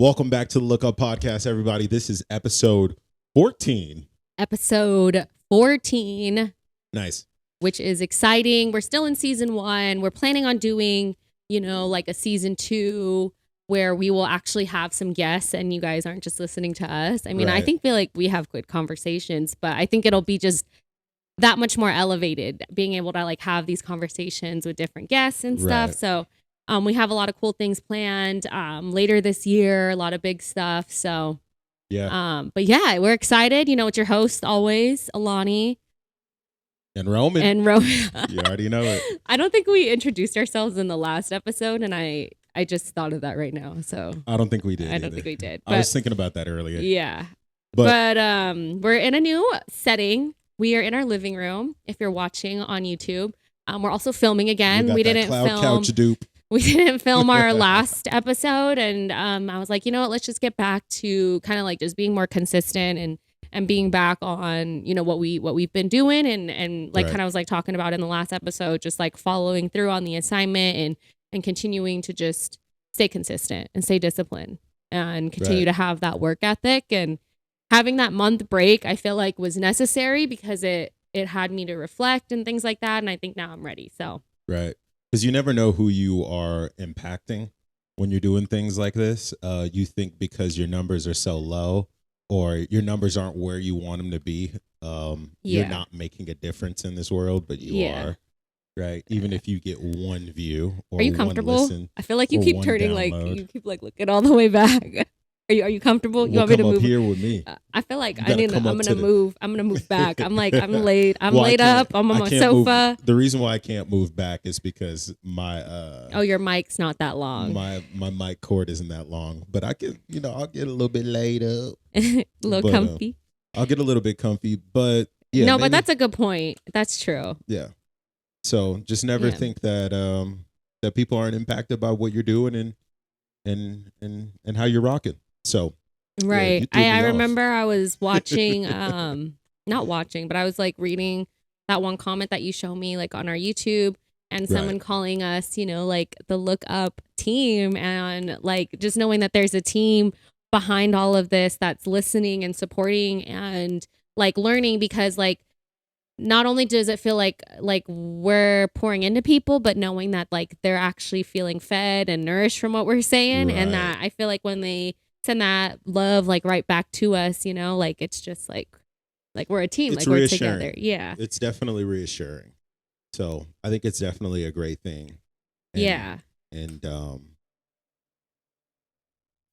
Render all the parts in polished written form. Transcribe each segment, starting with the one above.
Welcome back to the Look Up Podcast, everybody. This is episode 14. Episode 14. Nice. Which is exciting. We're still in season 1. We're planning on doing, like a season 2 where we will actually have some guests and you guys aren't just listening to us. I mean, Right. I think we have good conversations, but I think it'll be just that much more elevated, being able to like have these conversations with different guests and stuff. Right. So we have a lot of cool things planned later this year, a lot of big stuff. So, but yeah, we're excited. It's your host always, Alani. And Roman. You already know it. I don't think we introduced ourselves in the last episode, and I just thought of that right now. So I don't think we did. I don't think we did. I was thinking about that earlier. Yeah. But we're in a new setting. We are in our living room. If you're watching on YouTube, we're also filming again. We didn't film couch dupe. We didn't film our last episode, and I was like, what? Let's just get back to kind of like just being more consistent and being back on, what we've been doing and like Right. kind of was like talking about in the last episode, just like following through on the assignment and continuing to just stay consistent and stay disciplined and continue Right. to have that work ethic. And having that month break, I feel like was necessary because it had me to reflect and things like that. And I think now I'm ready. So Right. Because you never know who you are impacting when you're doing things like this. You think because your numbers are so low or your numbers aren't where you want them to be, you're not making a difference in this world, but you are. Right. Even if you get one view or are you one comfortable? listen. I feel like you or keep one turning download. you keep like looking all the way back. Are you comfortable? You We'll want me to come up move here with me. I feel like You I'm gotta come up gonna to the- move. I'm gonna move back. I'm like I'm laid Well, I laid can't- up. I'm on I my can't move- sofa. The reason why I can't move back is because my Oh, your mic's not that long. my mic cord isn't that long, but I can I'll get a little bit laid up. A little but, comfy. I'll get a little bit comfy, but yeah. No, maybe- but that's a good point. That's true. yeah. So just never Yeah. think that that people aren't impacted by what you're doing and how you're rocking. So Right. you threw me I off. remember I was watching not watching, but I was like reading that one comment that you show me like on our YouTube and someone Right. calling us, like the Look Up team, and like just knowing that there's a team behind all of this that's listening and supporting and like learning, because like not only does it feel like we're pouring into people, but knowing that like they're actually feeling fed and nourished from what we're saying. And that I feel like when they send that love like right back to us, like it's just like we're a team, It's like we're reassuring. together. Yeah. It's definitely reassuring. So I think it's definitely a great thing. Yeah. And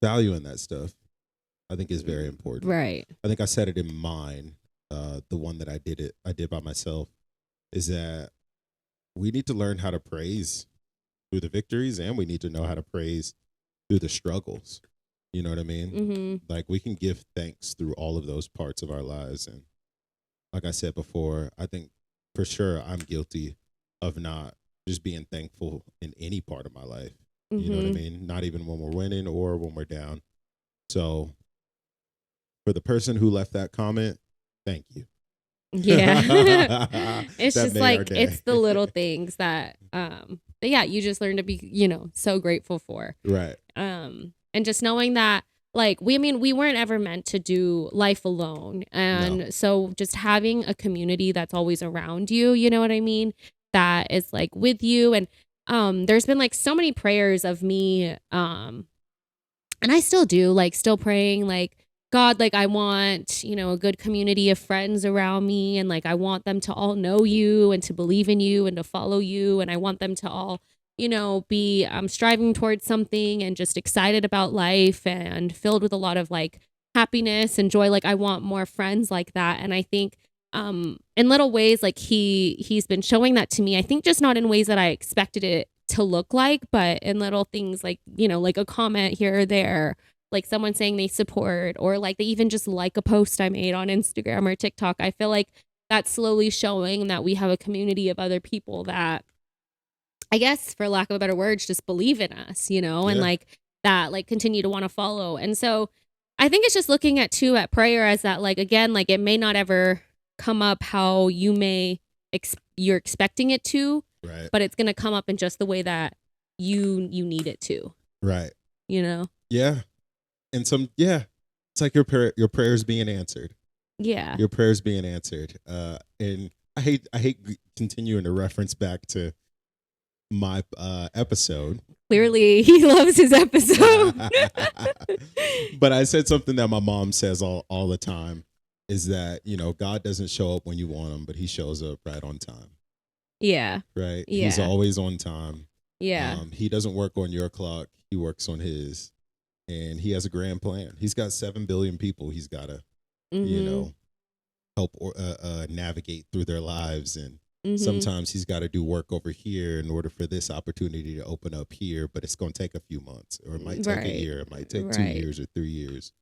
valuing that stuff, I think is very important. Right. I think I said it in mine, the one that I did by myself, is that we need to learn how to praise through the victories, and we need to know how to praise through the struggles. You know what I mean? Mm-hmm. Like we can give thanks through all of those parts of our lives. And like I said before, I think for sure I'm guilty of not just being thankful in any part of my life. You know what I mean? Not even when we're winning or when we're down. So for the person who left that comment, thank you. Yeah. It's That just made our like day. it's the little things that you just learn to be, so grateful for. Right. And just knowing that like we weren't ever meant to do life alone. And No. so just having a community that's always around you, you know what I mean? That is like with you. And there's been like so many prayers of me and I still do, like still praying like, God, like I want, a good community of friends around me, and like I want them to all know you and to believe in you and to follow you, and I want them to all be striving towards something and just excited about life and filled with a lot of like happiness and joy. Like I want more friends like that. And I think in little ways, like he's been showing that to me. I think just not in ways that I expected it to look like, but in little things like, like a comment here or there, like someone saying they support, or like they even just like a post I made on Instagram or TikTok. I feel like that's slowly showing that we have a community of other people that, I guess, for lack of a better words, just believe in us, and like that, like continue to want to follow. And so I think it's just looking at prayer as that, like, again, like it may not ever come up how you're expecting it to, Right. but it's going to come up in just the way that you need it to, Right. you know? Yeah. and it's like your prayers being answered. Yeah. Your prayers being answered. And I hate continuing to reference back to my episode. Clearly, he loves his episode. But I said something that my mom says all the time is that, God doesn't show up when you want him, but he shows up right on time. Yeah. Right? Yeah. He's always on time. Yeah. He doesn't work on your clock. He works on his. And he has a grand plan. He's got 7 billion people he's got to, help or navigate through their lives. And sometimes he's got to do work over here in order for this opportunity to open up here. But it's going to take a few months, or it might take a year. It might take 2 years or 3 years.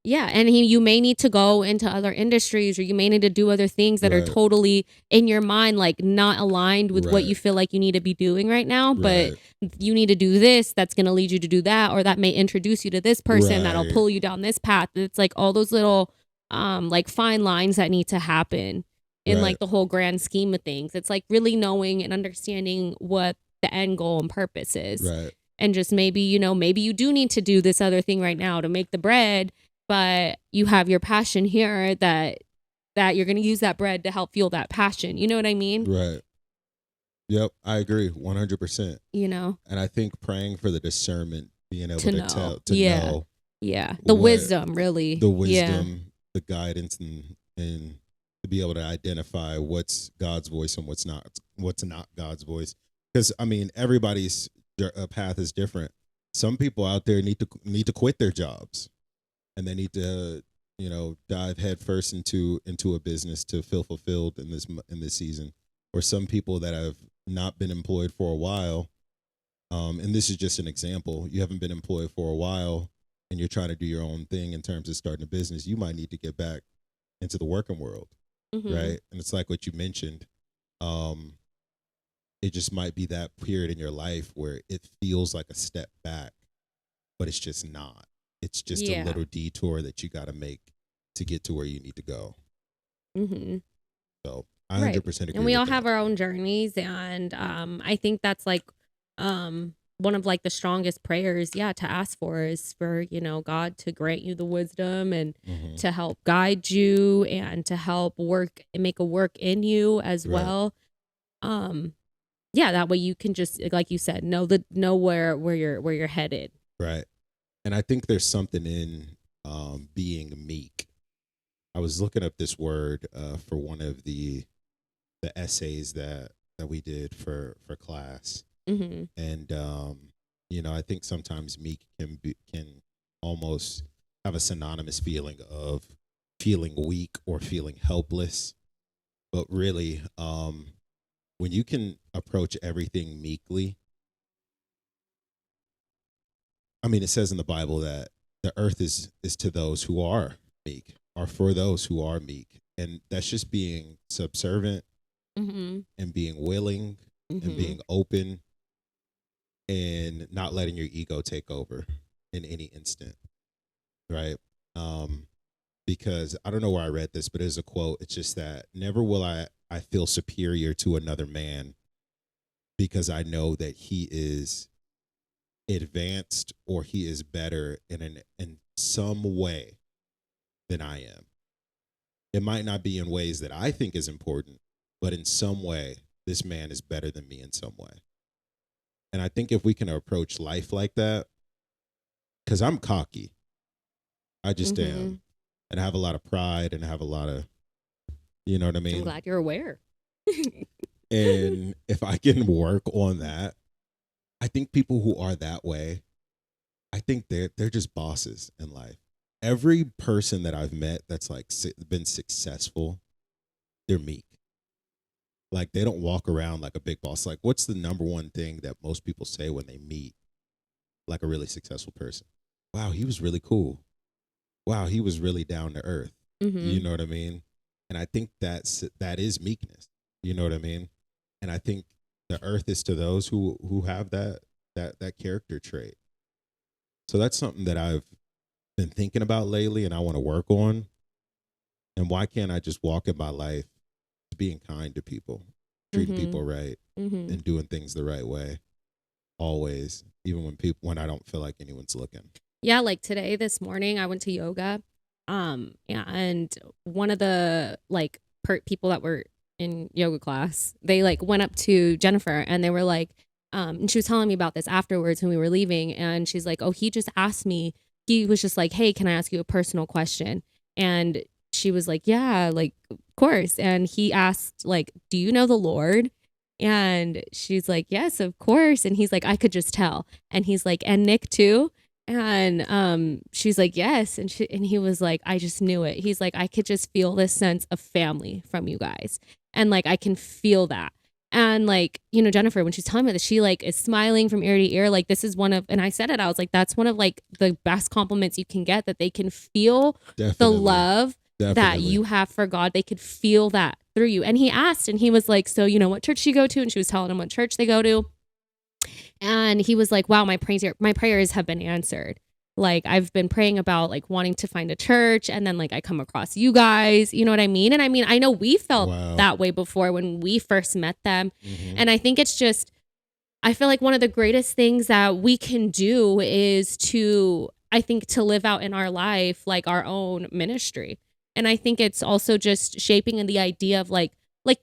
Yeah, and you may need to go into other industries, or you may need to do other things that are totally in your mind, like not aligned with what you feel like you need to be doing right now. But you need to do this that's going to lead you to do that, or that may introduce you to this person that'll pull you down this path. It's like all those little like fine lines that need to happen in like the whole grand scheme of things. It's like really knowing and understanding what the end goal and purpose is. Right. And just maybe, maybe you do need to do this other thing right now to make the bread, but you have your passion here that you're going to use that bread to help fuel that passion. You know what I mean? Right. Yep. I agree 100%. And I think praying for the discernment, being able to know. Know. Yeah. The wisdom, really. The wisdom, the guidance, and to be able to identify what's God's voice and what's not God's voice. Because, everybody's path is different. Some people out there need to quit their jobs. And they need to, dive headfirst into a business to feel fulfilled in this season. Or some people that have not been employed for a while, and this is just an example. You haven't been employed for a while, and you're trying to do your own thing in terms of starting a business. You might need to get back into the working world, right? And it's like what you mentioned. It just might be that period in your life where it feels like a step back, but it's just not. It's just a little detour that you got to make to get to where you need to go. So I 100% agree. And we all have our own journeys, and I think that's like one of like the strongest prayers, to ask for is for God to grant you the wisdom and to help guide you and to help make a work in you as well. That way you can just, like you said, know where you're headed. Right. And I think there's something in being meek. I was looking up this word for one of the essays that we did for class, and I think sometimes meek can almost have a synonymous feeling of feeling weak or feeling helpless, but really, when you can approach everything meekly. It says in the Bible that the earth is to those who are meek, or for those who are meek. And that's just being subservient and being willing and being open and not letting your ego take over in any instant. Right? Because I don't know where I read this, but there's a quote. It's just that never will I feel superior to another man because I know that he is advanced or he is better in some way than I am. It might not be in ways that I think is important, but in some way, this man is better than me in some way. And I think if we can approach life like that, because I'm cocky, I just am, and I have a lot of pride, and I have a lot of, you know what I mean? I'm glad you're aware. And if I can work on that, I think people who are that way, I think they're just bosses in life. Every person that I've met that's like been successful, they're meek. Like they don't walk around like a big boss. Like what's the number one thing that most people say when they meet like a really successful person? Wow, he was really cool. Wow, he was really down to earth. You know what I mean? And I think that is meekness. You know what I mean? And I think the earth is to those who have that character trait. So that's something that I've been thinking about lately and I want to work on. And why can't I just walk in my life being kind to people, treating people right, and doing things the right way? always, even when I don't feel like anyone's looking. Yeah, like today, this morning, I went to yoga. Yeah, and one of the like people that were in yoga class, they like went up to Jennifer and they were like, and she was telling me about this afterwards when we were leaving, and she's like, "Oh, he just asked me. He was just like, hey, can I ask you a personal question?" And she was like, "Yeah, like of course." And he asked, like, "Do you know the Lord?" And she's like, "Yes, of course." And he's like, "I could just tell." And he's like, "And Nick too?" And she's like, "Yes." And he was like, "I just knew it." He's like, "I could just feel this sense of family from you guys." And like I can feel that. And like, Jennifer, when she's telling me this, she like is smiling from ear to ear. Like this is one of, and I said it, I was like, that's one of like the best compliments you can get, that they can feel the love that you have for God. They could feel that through you. And he asked, and he was like, "So, what church do you go to?" And she was telling him what church they go to. And he was like, "Wow, my prayers have been answered. Like I've been praying about like wanting to find a church, and then like I come across you guys, you know what I mean?" And I mean, I know we felt that way before when we first met them. And I think it's just, I feel like one of the greatest things that we can do is to live out in our life like our own ministry. And I think it's also just shaping in the idea of like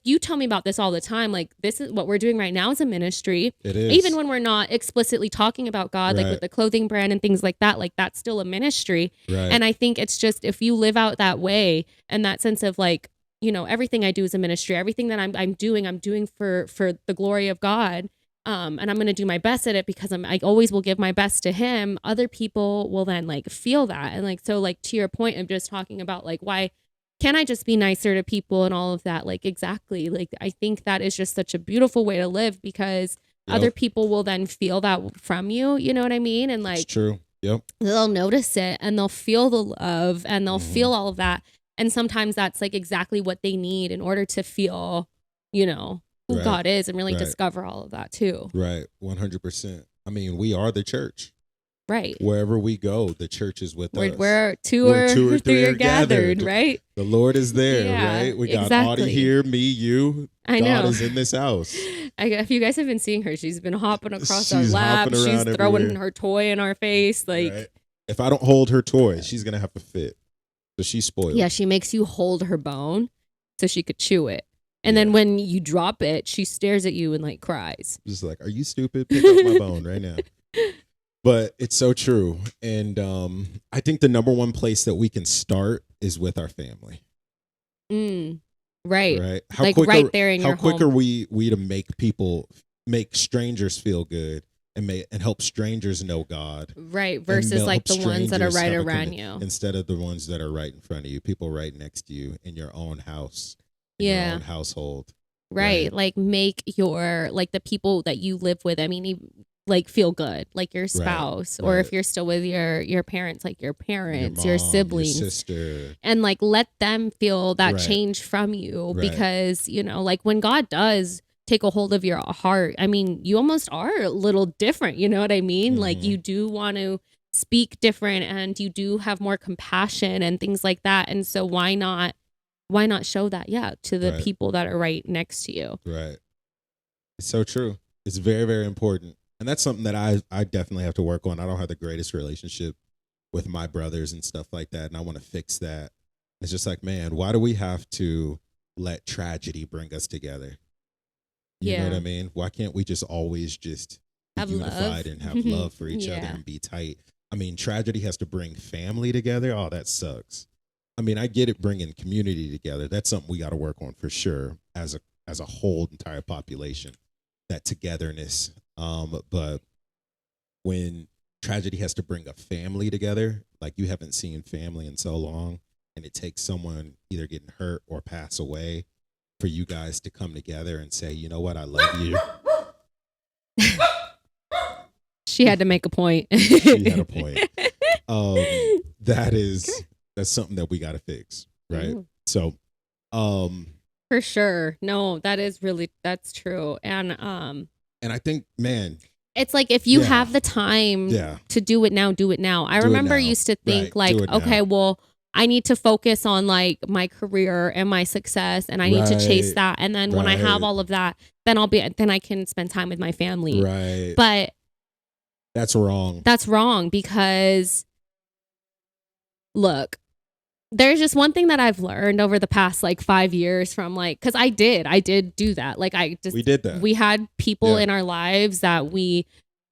you tell me about this all the time. Like this is what we're doing right now as a ministry. It is. Even when we're not explicitly talking about God, like with the clothing brand and things like that's still a ministry. Right. And I think it's just, if you live out that way and that sense of like, everything I do is a ministry, everything that I'm doing for the glory of God. And I'm going to do my best at it because I always will give my best to him. Other people will then like feel that. And like, so like to your point of just talking about like, why can I just be nicer to people and all of that? Like, exactly. Like, I think that is just such a beautiful way to live, because other people will then feel that from you. You know what I mean? And like, it's true. Yep. They'll notice it and they'll feel the love and they'll feel all of that. And sometimes that's like exactly what they need in order to feel, who God is, and really discover all of that too. Right. 100%. I mean, we are the church. Right. Wherever we go, the church is with us. Where two or three are gathered, right? The Lord is there, right? We got Audie here, me, you. I know. God is in this house. If you guys have been seeing her, she's been hopping across our lap. She's throwing her toy in our face. Like, if I don't hold her toy, she's going to have to fit. So she's spoiled. Yeah, she makes you hold her bone so she could chew it. And then when you drop it, she stares at you and like cries. Just like, are you stupid? Pick up my bone right now. But it's so true. And I think the number one place that we can start is with our family. Right. Right. How like quick right there in your home. How quick are we to make strangers feel good and help strangers know God? Right. Versus like the ones that are right around you. Instead of the ones that are right in front of you, people right next to you in your own house, your own household. Right. Like make the people that you live with, I mean, like feel good, like your spouse, or if you're still with your parents, like your parents, your siblings, your sister, and like let them feel that change from you, because like when God does take a hold of your heart, I mean, you almost are a little different, you know what I mean? Like you do want to speak different, and you do have more compassion and things like that. And so why not show that to the people that are right next to you? Right. It's so true. It's very, very important. And that's something that I definitely have to work on. I don't have the greatest relationship with my brothers and stuff like that. And I want to fix that. It's just like, man, why do we have to let tragedy bring us together? You know what I mean? Why can't we just always just be have unified and have love for each other and be tight? I mean, tragedy has to bring family together. Oh, that sucks. I mean, I get it bringing community together. That's something we got to work on for sure as a whole entire population, that togetherness. But when tragedy has to bring a family together, like you haven't seen family in so long, and it takes someone either getting hurt or pass away for you guys to come together and say, you know what, I love you. She had to make a point. She had a point. That's something that we got to fix. Right. Ooh. So, for sure. No, that's true. And I think, man, it's like, if you have the time to do it now, do it now. I remember used to think like, okay, well, I need to focus on like my career and my success, and I need to chase that. And then when I have all of that, then I can spend time with my family. Right. But That's wrong. That's wrong because, look, there's just one thing that I've learned over the past like 5 years from like, because I did do that. Like We did that. We had people in our lives that we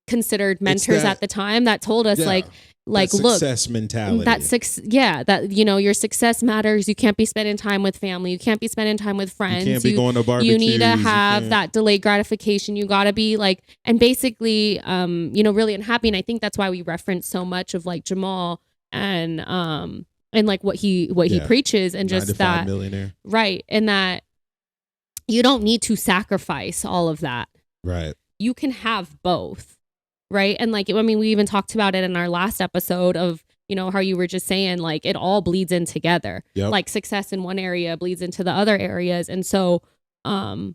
considered mentors at the time that told us like that look, success mentality. That your success matters. You can't be spending time with family. You can't be spending time with friends. You can't be going to barbecues. You need to have that delayed gratification. You got to be like, and basically, really unhappy. And I think that's why we reference so much of like Jamal and like what he preaches, and just that millionaire. Right. And that you don't need to sacrifice all of that. Right. You can have both. Right. And like, I mean, we even talked about it in our last episode of, how you were just saying, like, it all bleeds in together. Yep. Like success in one area bleeds into the other areas. And so there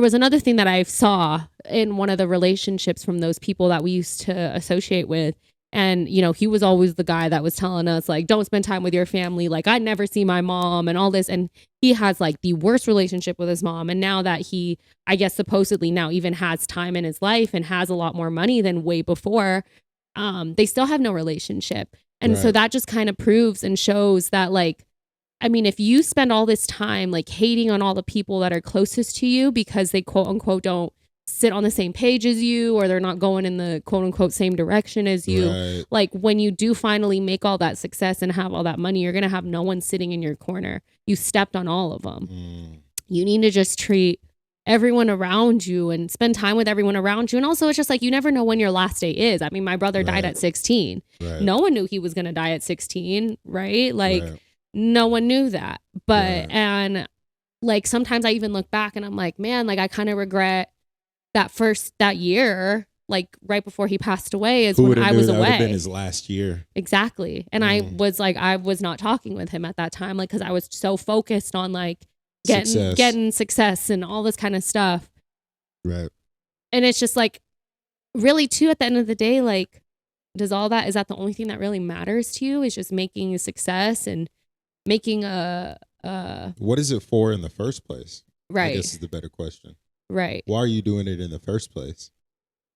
was another thing that I saw in one of the relationships from those people that we used to associate with. And, he was always the guy that was telling us, like, don't spend time with your family. Like, I never see my mom and all this. And he has, like, the worst relationship with his mom. And now that he, I guess, supposedly now even has time in his life and has a lot more money than way before, they still have no relationship. And so that just kind of proves and shows that, like, I mean, if you spend all this time, like, hating on all the people that are closest to you because they, quote unquote, don't sit on the same page as you, or they're not going in the quote unquote same direction as you, like when you do finally make all that success and have all that money, you're going to have no one sitting in your corner. You stepped on all of them. You need to just treat everyone around you and spend time with everyone around you. And also, it's just like, you never know when your last day is. I mean, my brother died at 16. No one knew he was going to die at 16, right? Like no one knew that. But and like sometimes I even look back and I'm like, man, like I kind of regret that year, like right before he passed away, is when I was away. That would have been his last year. Exactly. And I was not talking with him at that time, like, because I was so focused on like getting success and all this kind of stuff. Right. And it's just like, really too, at the end of the day, like, is that the only thing that really matters to you, is just making a success and making what is it for in the first place? Right. I guess is the better question. Right. Why are you doing it in the first place?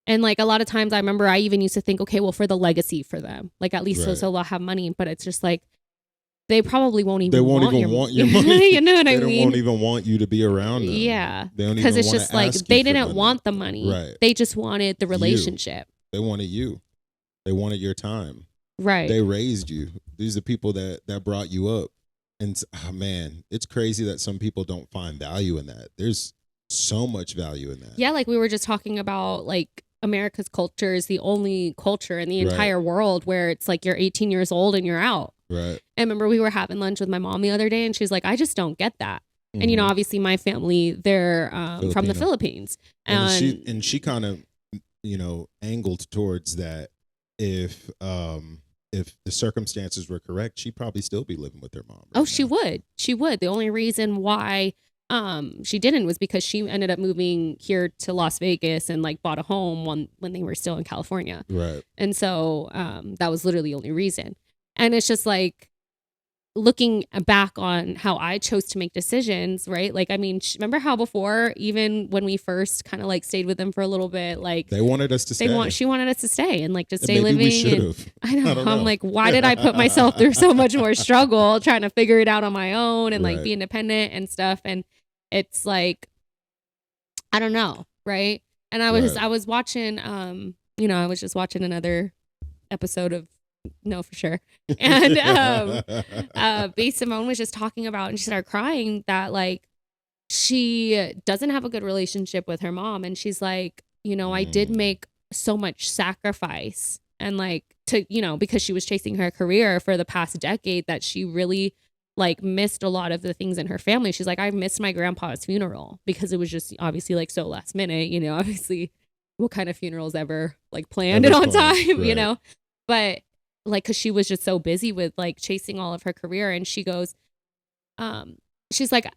And like a lot of times I remember I even used to think, okay, well, for the legacy for them, like at least so they'll have money, but it's just like, they probably won't even want your money. You know what I mean? They won't even want you to be around them. Yeah. Because it's just like, they didn't want the money. Right. They just wanted the relationship. They wanted you. They wanted your time. Right. They raised you. These are the people that brought you up. And man, it's crazy that some people don't find value in that. There's so much value in that. Yeah, like we were just talking about, like, America's culture is the only culture in the entire world where it's like you're 18 years old and you're out. Right. I remember we were having lunch with my mom the other day and she's like, I just don't get that. And, obviously my family, they're from the Philippines. And she kind of, angled towards that. If the circumstances were correct, she'd probably still be living with her mom. She would. She would. The only reason why she didn't was because she ended up moving here to Las Vegas and like bought a home when they were still in California. Right. And so that was literally the only reason. And it's just like, looking back on how I chose to make decisions, right? Like, I mean, remember how before, even when we first kind of like stayed with them for a little bit, like they wanted us to stay. She wanted us to stay and like to stay maybe living. We should have. I know. I'm like, why did I put myself through so much more struggle trying to figure it out on my own and like be independent and stuff? And it's like, I don't know, right? And I was watching, I was just watching another episode of No For Sure. And B. Simone was just talking about, and she started crying that like she doesn't have a good relationship with her mom. And she's like, I did make so much sacrifice and like to, because she was chasing her career for the past decade, that she really like missed a lot of the things in her family. She's like, I missed my grandpa's funeral because it was just obviously like so last minute, obviously what kind of funerals ever like planned on time, but like, cause she was just so busy with like chasing all of her career. And she goes, she's like,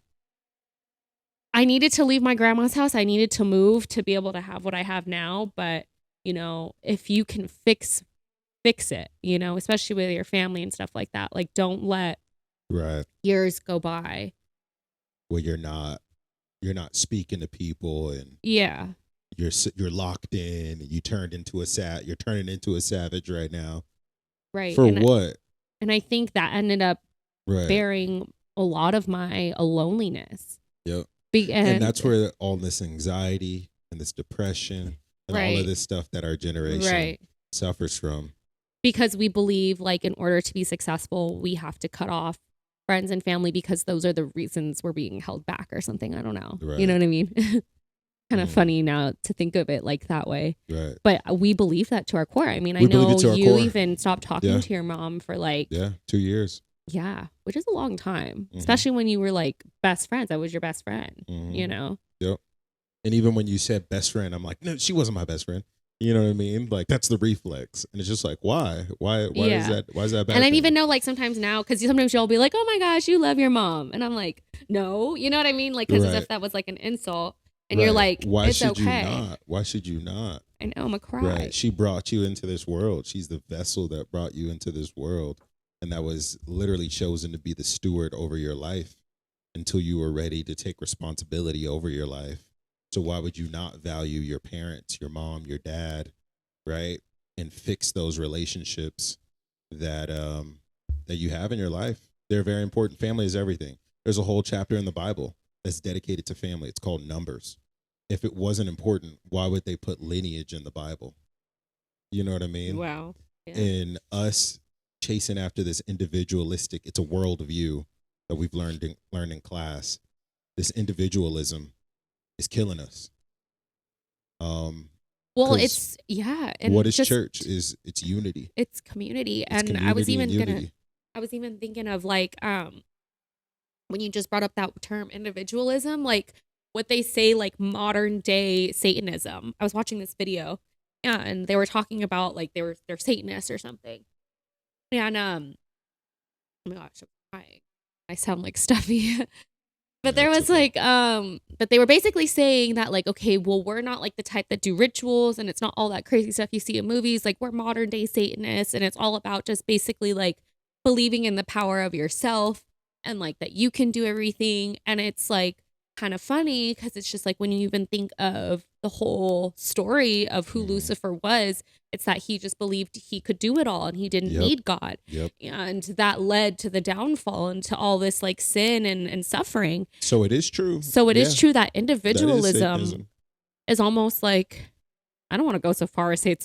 I needed to leave my grandma's house. I needed to move to be able to have what I have now. But, if you can fix it, especially with your family and stuff like that, like don't let years go by. Well, you're not speaking to people and you're locked in, and you turned into you're turning into a savage right now. Right. For what? And I think that ended up bearing a lot of my loneliness. Yep. And that's where all this anxiety and this depression and all of this stuff that our generation suffers from. Because we believe, like, in order to be successful, we have to cut off friends and family because those are the reasons we're being held back or something. I don't know. Right. You know what I mean? Kind of funny now to think of it like that way. Right. But we believe that to our core. I mean, I know you even stopped talking to your mom for like 2 years. Yeah, which is a long time, especially when you were like best friends. I was your best friend, you know? Yep. And even when you said best friend, I'm like, no, she wasn't my best friend. You know what I mean? Like, that's the reflex. And it's just like, why? Why is that bad? And I even know, like, sometimes now, because sometimes you'll be like, oh my gosh, you love your mom. And I'm like, no, you know what I mean? Like, because as if that was like an insult. And you're like, why it's should okay. you not? Why should you not? I know, I'm a cry. Right. She brought you into this world. She's the vessel that brought you into this world. And that was literally chosen to be the steward over your life until you were ready to take responsibility over your life. So why would you not value your parents, your mom, your dad, right? And fix those relationships that that you have in your life. They're very important. Family is everything. There's a whole chapter in the Bible that's dedicated to family. It's called Numbers. If it wasn't important, why would they put lineage in the Bible? You know what I mean? Wow. Yeah. And us chasing after this individualistic, it's a worldview that we've learned in class. This individualism is killing us. Well, it's and what is church? It's unity. It's community. And I was even thinking of like when you just brought up that term individualism, like what they say, like modern day Satanism. I was watching this video and they were talking about like they're Satanists or something. And oh my gosh, I'm crying. I sound like stuffy. But there was like, but they were basically saying that like, okay, well, we're not like the type that do rituals and it's not all that crazy stuff you see in movies. Like we're modern day Satanists and it's all about just basically like believing in the power of yourself and like that you can do everything. And it's like kind of funny because it's just like when you even think of the whole story of who Lucifer was, it's that he just believed he could do it all and he didn't need God. And that led to the downfall and to all this like sin and suffering. So it is true. So it is true that individualism is almost like, I don't want to go so far as say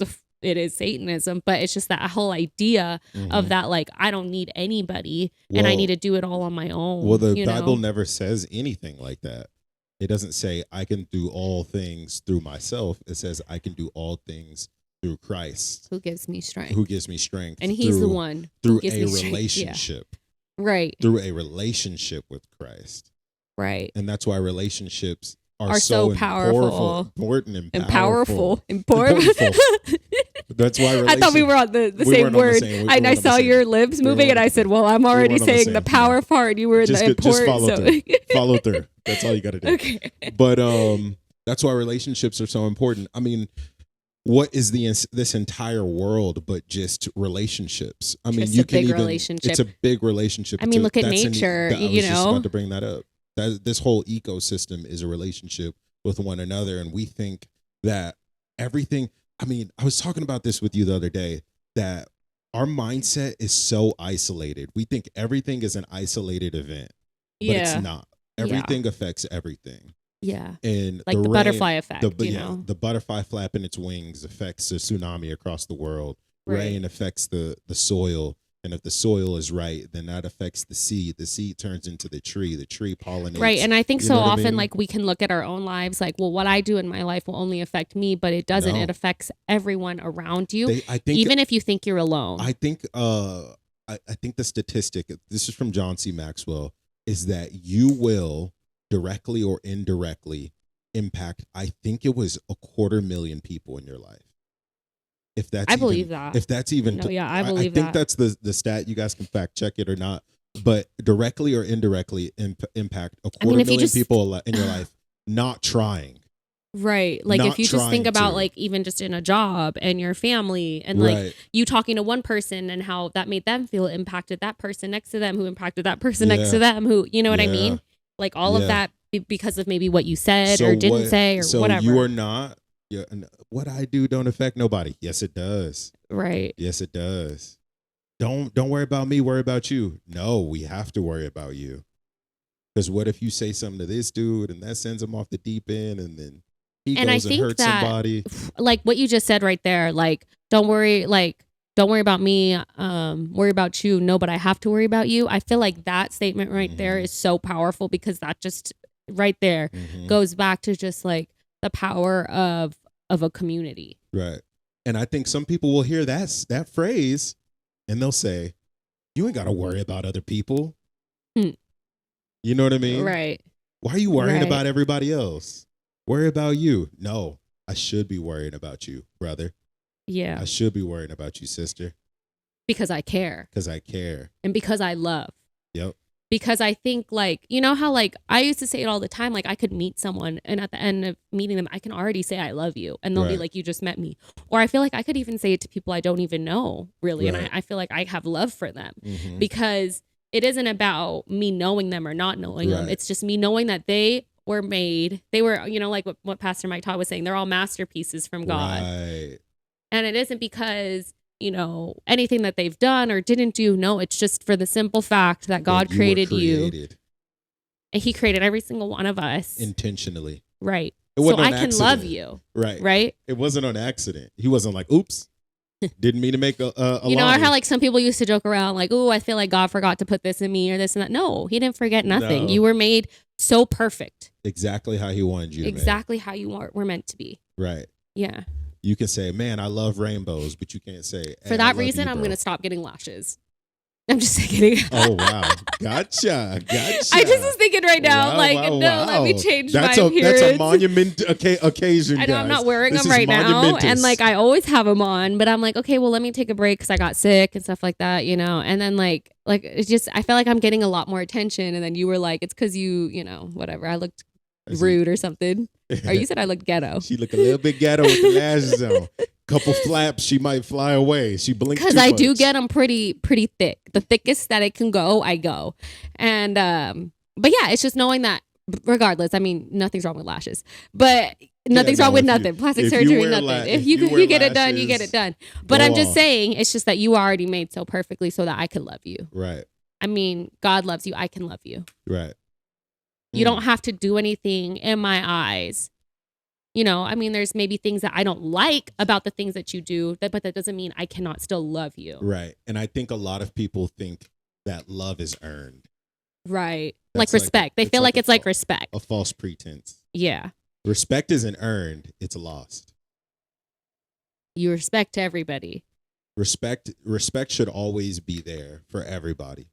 it is Satanism, but it's just that whole idea of that, like, I don't need anybody and I need to do it all on my own. Well, the Bible never says anything like that. It doesn't say I can do all things through myself. It says I can do all things through Christ. Who gives me strength. And he's the one through a relationship. Yeah. Right. Through a relationship with Christ. Right. And that's why relationships are so powerful. Important. That's why I thought we were on the same word. And I saw your lips moving and I said, well, I'm already saying the power part. You were in the important. Just follow through. That's all you got to do. Okay. But that's why relationships are so important. I mean, what is this entire world but just relationships? I mean, you can even relationship. It's a big relationship. I mean, look at nature. I was just about to bring that up. This whole ecosystem is a relationship with one another, and we think that everything. I mean, I was talking about this with you the other day, that our mindset is so isolated. We think everything is an isolated event, but it's not. Everything affects everything. Yeah. And like the butterfly effect, the butterfly flapping its wings affects the tsunami across the world. Right. Rain affects the soil. And if the soil is right, then that affects the seed. The seed turns into the tree pollinates. Right. And I think so often, like, we can look at our own lives, like, well, what I do in my life will only affect me, but it doesn't. No. It affects everyone around you, even if you think you're alone. I think the statistic, this is from John C. Maxwell, is that you will directly or indirectly impact, I think it was 250,000 people in your life. If that's I believe that. If that's even, I believe I think that's the stat. You guys can fact check it or not, but directly or indirectly impact 250,000 people in your life not trying. Right. Like if you just think about like even just in a job and your family and like you talking to one person and how that made them feel, impacted that person next to them who impacted that person next to them who, you know what I mean? Like all of that because of maybe what you said or didn't say or whatever. You are not Yeah, and what I do don't affect nobody. Yes, it does. Right. Yes, it does. Don't worry about me, worry about you. No, we have to worry about you. Because what if you say something to this dude and that sends him off the deep end, and then he And I goes and think hurts that, somebody? like what you just said right there, like, don't worry about me, worry about you. No, but I have to worry about you. I feel like that statement right there is so powerful, because that just right there goes back to just like the power of a community. Right. And I think some people will hear that phrase and they'll say, you ain't got to worry about other people. You know what I mean? Right. Why are you worrying about everybody else? Worry about you. No, I should be worrying about you, brother. Yeah. I should be worrying about you, sister. Because I care. Because I care. And because I love. Yep. Because I think, like, you know how, like, I used to say it all the time, like, I could meet someone and at the end of meeting them, I can already say I love you. And they'll be like, you just met me. Or I feel like I could even say it to people I don't even know, really. And I feel like I have love for them because it isn't about me knowing them or not knowing them. It's just me knowing that they were made. They were, you know, like what Pastor Mike Todd was saying, they're all masterpieces from God. Right. And it isn't because, you know, anything that they've done or didn't do. No, it's just for the simple fact that God created you. And he created every single one of us. Intentionally. Right. So I can love you. Right. Right. It wasn't on accident. He wasn't like, oops. Didn't mean to make a you know how like some people used to joke around like, oh, I feel like God forgot to put this in me or this and that. No, he didn't forget nothing. No. You were made so perfect. Exactly how he wanted you to exactly how you were meant to be. Right. Yeah. You can say, man, I love rainbows, but you can't say, hey, for that reason, I'm going to stop getting lashes. I'm just kidding. Oh, wow. Gotcha. I just was thinking right now, let me change my appearance. That's a monument occasion, I know, guys. I'm not wearing them right now. And like, I always have them on, but I'm like, okay, well, let me take a break because I got sick and stuff like that, you know? And then like it's just, I feel like I'm getting a lot more attention. And then you were like, it's because you know, whatever. I looked rude or something. Or you said I looked ghetto. She looked a little bit ghetto with the lashes on. Couple flaps, she might fly away. She blinked because I do get them pretty thick. The thickest that it can go, I go. And but yeah, it's just knowing that regardless. I mean, nothing's wrong with lashes, but nothing's wrong with nothing. Plastic surgery, nothing. If you get it done, you get it done. But I'm just saying, it's just that you are already made so perfectly so that I can love you. Right. I mean, God loves you. I can love you. Right. You don't have to do anything in my eyes. You know, I mean, there's maybe things that I don't like about the things that you do, but that doesn't mean I cannot still love you. Right. And I think a lot of people think that love is earned. Right. Like respect. They feel like it's like respect. A false pretense. Yeah. Respect isn't earned. It's lost. You respect everybody. Respect should always be there for everybody.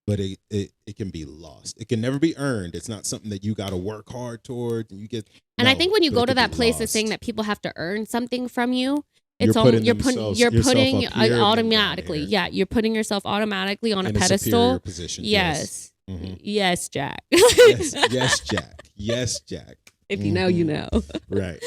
But it can be lost. It can never be earned. It's not something that you got to work hard towards and you get. And I think when you go to that place of saying that people have to earn something from you, you're putting automatically. Yeah, you're putting yourself automatically on a pedestal. Position. Yes. Yes, Jack. Yes, Jack. Yes, Jack. If you know, you know. Right.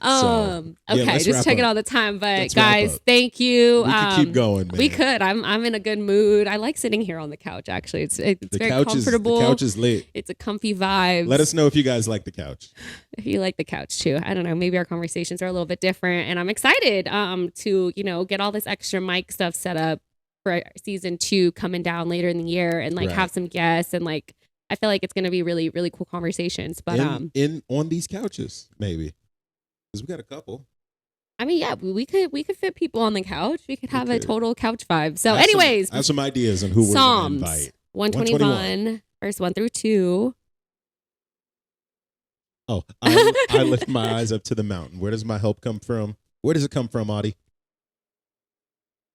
Okay, just checking all the time. But guys, thank you. We could keep going, man. We could. I'm in a good mood. I like sitting here on the couch, actually. It's very comfortable. The couch is lit. It's a comfy vibe. Let us know if you guys like the couch. If you like the couch too. I don't know. Maybe our conversations are a little bit different. And I'm excited to, you know, get all this extra mic stuff set up for season 2 coming down later in the year and like have some guests and like I feel like it's going to be really, really cool conversations. But on these couches, maybe, because we got a couple. I mean, yeah, we could fit people on the couch. We could have a total couch vibe. So, anyways, I have some ideas on who we're going to invite. 121, verse 1 through 2. Oh, I lift my eyes up to the mountain. Where does my help come from? Where does it come from, Audie?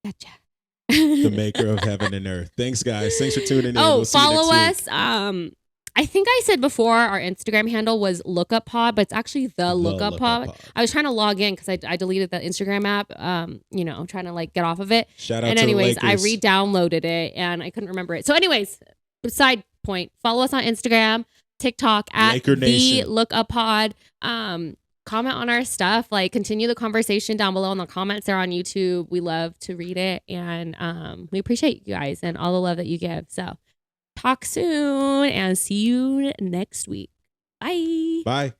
Gotcha. The maker of heaven and earth. Thanks, guys. Thanks for tuning in. Follow us. I think I said before our Instagram handle was Lookup Pod, but it's actually the Lookup Pod. I was trying to log in because I deleted the Instagram app. You know, trying to like get off of it. Shout out and to anyways, the Lakers. I re-downloaded it and I couldn't remember it. So, anyways, side point: follow us on Instagram, TikTok at Laker the Nation. Lookup Pod. Comment on our stuff, like continue the conversation down below in the comments there on YouTube. We love to read it and we appreciate you guys and all the love that you give. So talk soon and see you next week. Bye. Bye.